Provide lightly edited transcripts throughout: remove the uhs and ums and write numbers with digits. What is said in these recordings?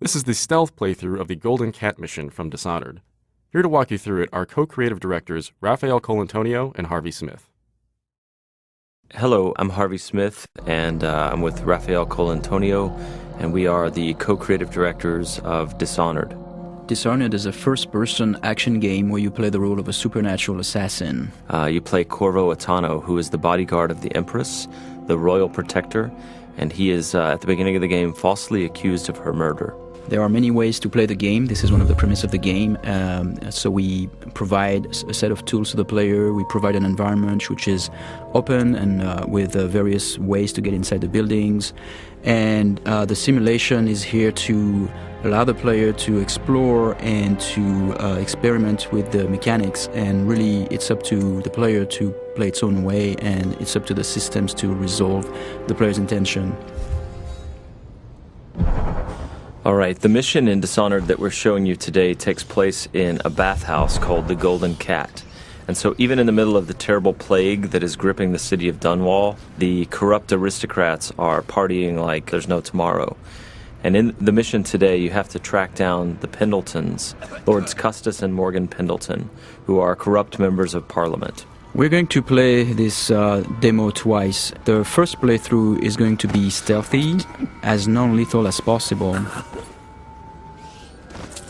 This is the stealth playthrough of the Golden Cat mission from Dishonored. Here to walk you through it are co-creative directors Raphael Colantonio and Harvey Smith. Hello, I'm Harvey Smith, and I'm with Raphael Colantonio, and we are the co-creative directors of Dishonored. Dishonored is a first-person action game where you play the role of a supernatural assassin. You play Corvo Atano, who is the bodyguard of the Empress, the royal protector, and he is, at the beginning of the game, falsely accused of her murder. There are many ways to play the game. This is one of the premises of the game. So we provide a set of tools to the player. We provide an environment which is open and with various ways to get inside the buildings. And the simulation is here to allow the player to explore and to experiment with the mechanics. And really, it's up to the player to play its own way, and it's up to the systems to resolve the player's intention. All right, the mission in Dishonored that we're showing you today takes place in a bathhouse called the Golden Cat. And so even in the middle of the terrible plague that is gripping the city of Dunwall, the corrupt aristocrats are partying like there's no tomorrow. And in the mission today, you have to track down the Pendletons, Lords Custis and Morgan Pendleton, who are corrupt members of Parliament. We're going to play this demo twice. The first playthrough is going to be stealthy, as non-lethal as possible.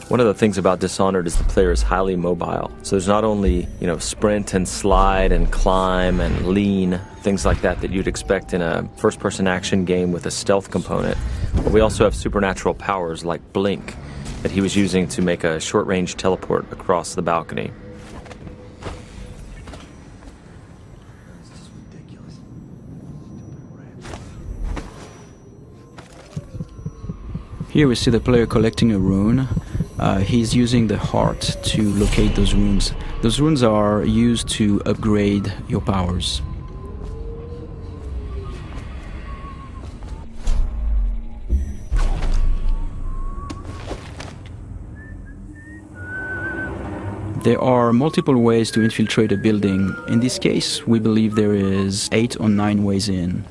One of the things about Dishonored is the player is highly mobile. So there's not only, sprint and slide and climb and lean, things like that you'd expect in a first-person action game with a stealth component. But we also have supernatural powers like Blink that he was using to make a short-range teleport across the balcony. Here we see the player collecting a rune. He's using the heart to locate those runes. Those runes are used to upgrade your powers. There are multiple ways to infiltrate a building. In this case, we believe there is 8 or 9 ways in.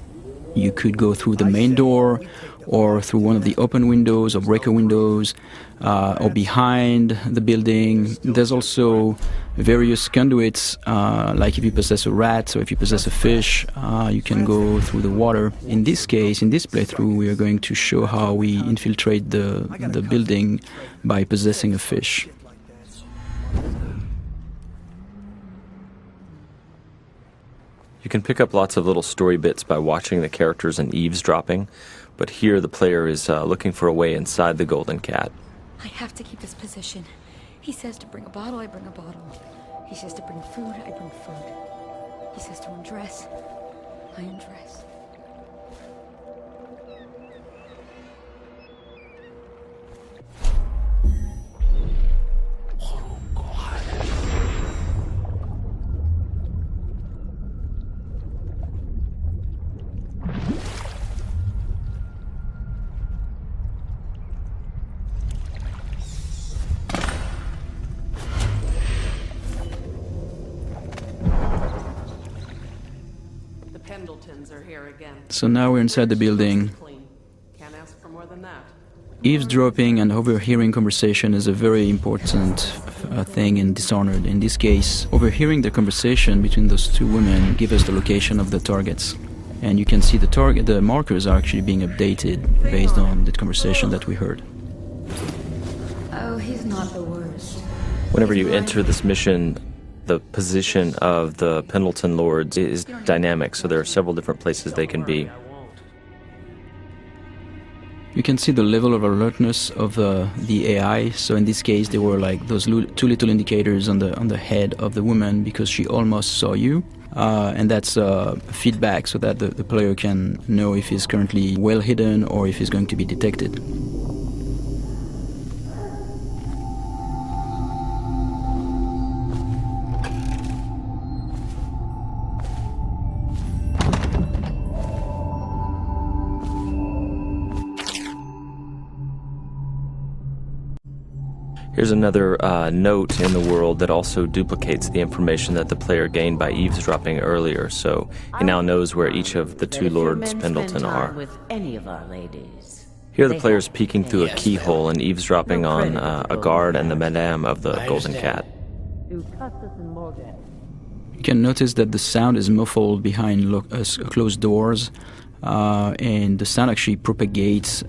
You could go through the main door, or through one of the open windows or breaker windows, or behind the building. There's also various conduits, like if you possess a rat or if you possess a fish, you can go through the water. In this case, in this playthrough, we are going to show how we infiltrate the building by possessing a fish. You can pick up lots of little story bits by watching the characters and eavesdropping, but here the player is looking for a way inside the Golden Cat. I have to keep this position. He says to bring a bottle, I bring a bottle. He says to bring food, I bring food. He says to undress, I undress. Pendletons are here again. So now we're inside the building. Can't ask for more than that. Eavesdropping and overhearing conversation is a very important thing in Dishonored. In this case, overhearing the conversation between those two women gives us the location of the targets. And you can see the markers are actually being updated based on the conversation that we heard. Oh, he's not the worst. Whenever you enter this mission, the position of the Pendleton Lords is dynamic, so there are several different places they can be. You can see the level of alertness of the AI. So in this case, there were like those 2 little indicators on the head of the woman because she almost saw you. And that's feedback so that the player can know if he's currently well hidden or if he's going to be detected. Here's another note in the world that also duplicates the information that the player gained by eavesdropping earlier, so he now knows where each of the 2 Lords Pendleton are. With any of our ladies. Here the player's peeking through a keyhole and eavesdropping on a guard and the madame of the Golden Cat. You can notice that the sound is muffled behind closed doors, and the sound actually propagates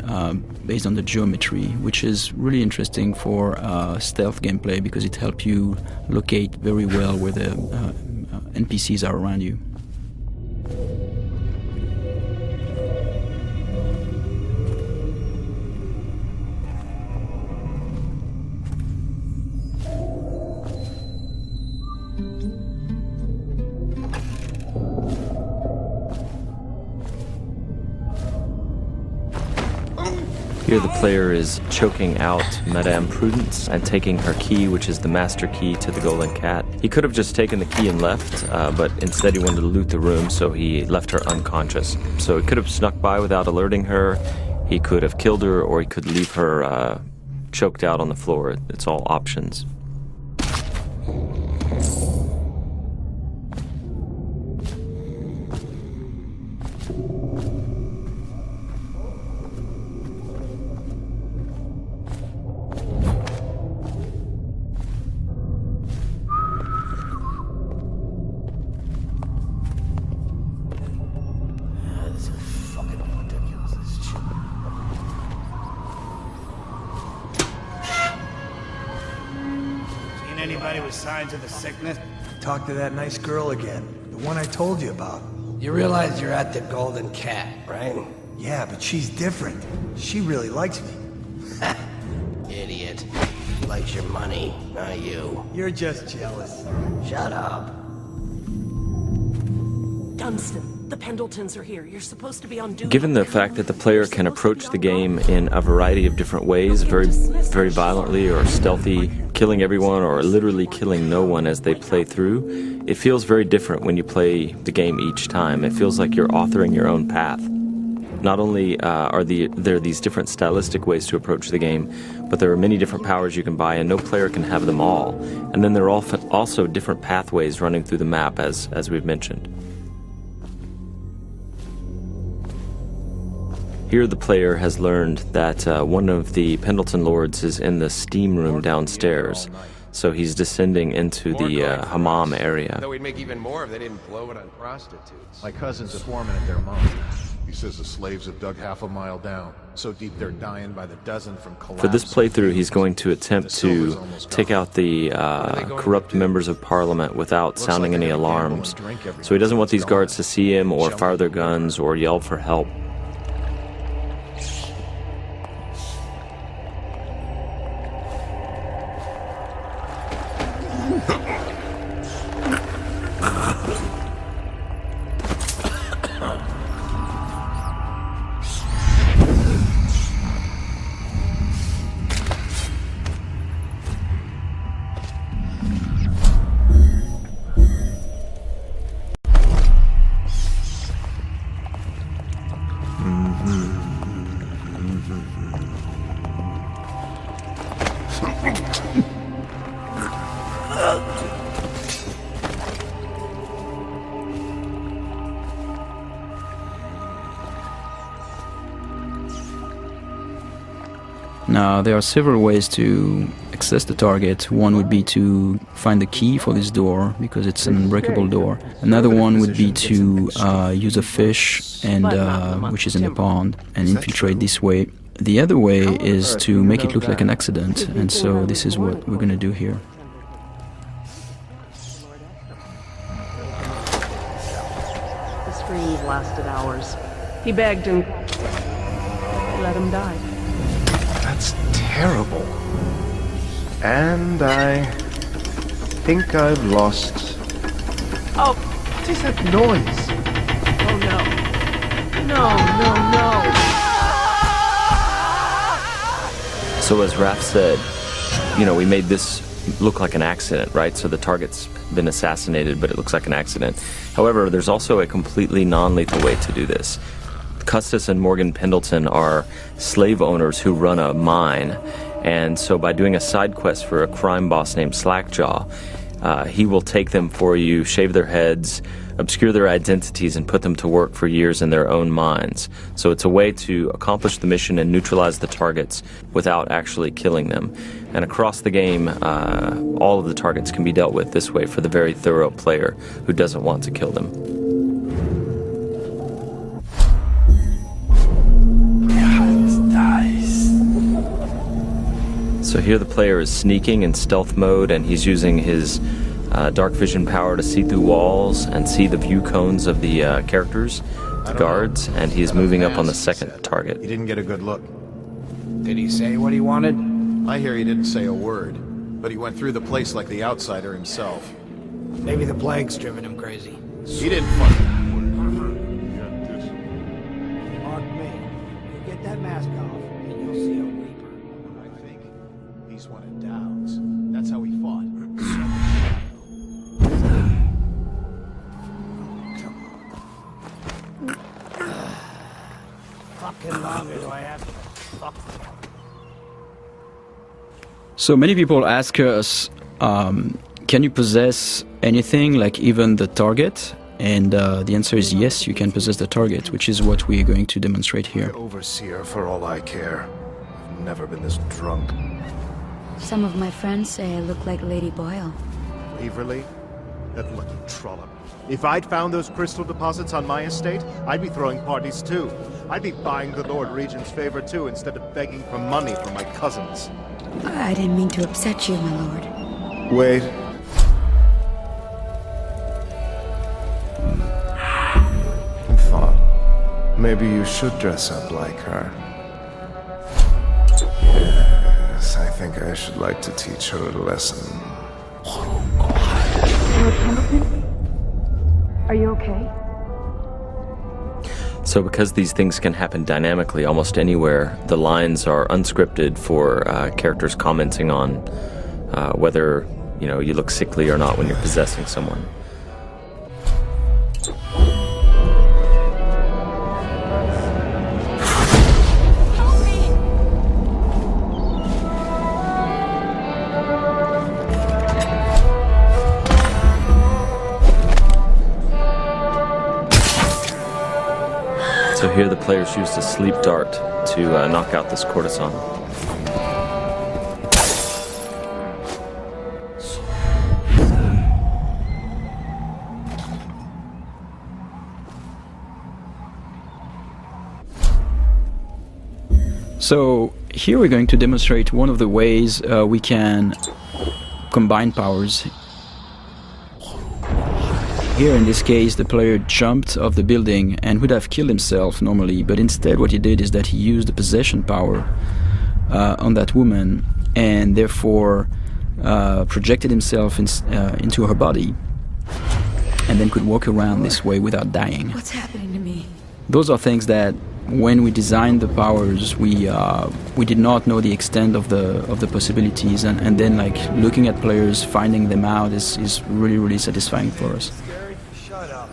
based on the geometry, which is really interesting for stealth gameplay because it helps you locate very well where the NPCs are around you. Here the player is choking out Madame Prudence and taking her key, which is the master key to the Golden Cat. He could have just taken the key and left, but instead he wanted to loot the room, so he left her unconscious. So he could have snuck by without alerting her, he could have killed her, or he could leave her choked out on the floor. It's all options. Anybody with signs of the sickness? Talk to that nice girl again. The one I told you about. You realize you're at the Golden Cat, right? Yeah, but she's different. She really likes me. Idiot. She likes your money, not you. You're just jealous. Shut up. Dunstan, the Pendletons are here. You're supposed to be on duty. Given the fact that the player can approach the game in a variety of different ways, very violently or stealthy, killing everyone or literally killing no one as they play through, it feels very different when you play the game each time. It feels like you're authoring your own path. Not only are there these different stylistic ways to approach the game, but there are many different powers you can buy, and no player can have them all. And then there are also different pathways running through the map, as we've mentioned. Here the player has learned that one of the Pendleton lords is in the steam room downstairs, so he's descending into the hammam area. Though we'd make even more if they didn't blow it on prostitutes. My cousin's a foreman at their mine. He says the slaves have dug half a mile down, so deep they're dying by the dozen from collapse. For this playthrough, he's going to attempt to take out the corrupt members of parliament without sounding any alarms. So he doesn't want these guards to see him or fire their guns or yell for help. Now, there are several ways to access the target. One would be to find the key for this door, because it's an unbreakable door. Another one would be to use a fish, and which is in the pond, and infiltrate this way. The other way is to make it look like an accident, and so this is what we're going to do here. The screams lasted hours. He begged and let him die. That's terrible. And I think I've lost... Oh, What is that noise? oh no. No. So as Raph said, we made this look like an accident, right? So the target's been assassinated, but it looks like an accident. However, there's also a completely non-lethal way to do this. Custis and Morgan Pendleton are slave owners who run a mine, and so by doing a side quest for a crime boss named Slackjaw, he will take them for you, shave their heads, obscure their identities and put them to work for years in their own minds. So it's a way to accomplish the mission and neutralize the targets without actually killing them. And across the game, all of the targets can be dealt with this way for the very thorough player who doesn't want to kill them. So here the player is sneaking in stealth mode, and he's using his dark vision power to see through walls and see the view cones of the characters, the guards, and he is moving up on the second target. He didn't get a good look. Did he say what he wanted? I hear he didn't say a word, but he went through the place like the outsider himself. Maybe the plague's driven him crazy. He didn't fucking... Mark me. You get that mask off, and you'll see a Reaper. I think he's one of Dowd's. That's how he fought. Fucking longer do I have to fuck? So many people ask us, can you possess anything, like even the target? And the answer is yes, you can possess the target, which is what we're going to demonstrate here. Overseer, for all I care. I've never been this drunk. Some of my friends say I look like Lady Boyle. Waverly? That lucky trollop. If I'd found those crystal deposits on my estate, I'd be throwing parties too. I'd be buying the Lord Regent's favor too, instead of begging for money from my cousins. I didn't mean to upset you, my lord. Wait. I thought maybe you should dress up like her. Yes, I think I should like to teach her a lesson. Lord Hamilton? Are you okay? So because these things can happen dynamically almost anywhere, the lines are unscripted for characters commenting on whether, you know, you look sickly or not when you're possessing someone. So here the players used a sleep dart to knock out this courtesan. So here we're going to demonstrate one of the ways we can combine powers. Here in this case the player jumped off the building and would have killed himself normally, but instead what he did is that he used the possession power on that woman and therefore projected himself into her body and then could walk around this way without dying. What's happening to me? Those are things that when we designed the powers we did not know the extent of the possibilities, and then like looking at players finding them out is really satisfying for us. Shut up.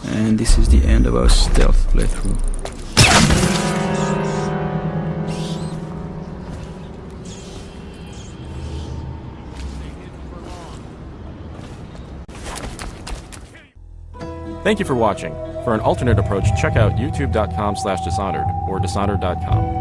And this is the end of our stealth playthrough. Thank you for watching. For an alternate approach, check out youtube.com/Dishonored or Dishonored.com.